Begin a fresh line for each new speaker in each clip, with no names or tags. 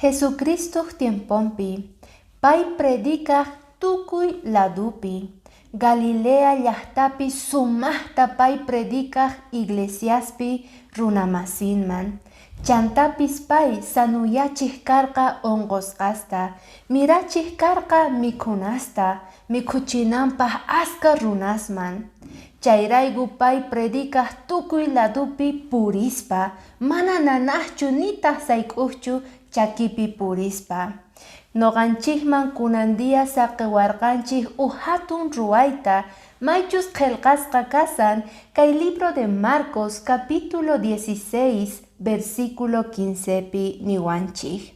Jesucristo tiempompi, pay predica tukuy ladupi. Galilea llaqtapi sumaqta pay predica iglesiaspi runamasinman. Chantapis pay sanuyachik karqa onqosqasta, mirachik karqa mikhunasta, mikhuchinanpaq aska runasman. Chayraygu pay predica tukuy ladupi purispa, mana nanaqchu nitaq sayk'uqchu chakipi purispa. Noqanchikman kunandiya saqiwarqanchik hatun ruwayta, maychus qillqasqa kasan kay libro de Marcos capítulo 16 versículo 15pi niwanchik.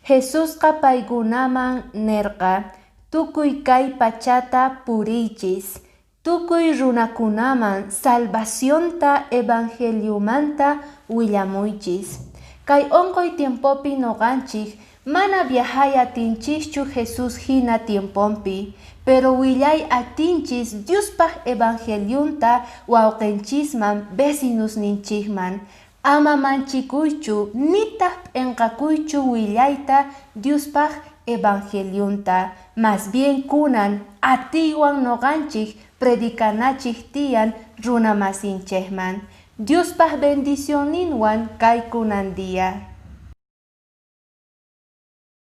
Jesusqa paykunaman nerqa, tukuy kay pachata puriychis, tukuy runakunaman salvacionta evangeliumanta willamuychis. Kay onqoy tiempopi noqanchik mana viajay atinchikchu Jesus hina tiempompi, pero willay atinchis Diospaq evangeliunta wawqinchisman vecinusninchikman. Ama manchikuychu nitaq p'inqakuychu willayta Diospaq evangeliunta, más bien kunan atiywan noqanchik predicanachik tiyan runamasinchikman. Diospaq bendicioninwan kay kunandiya.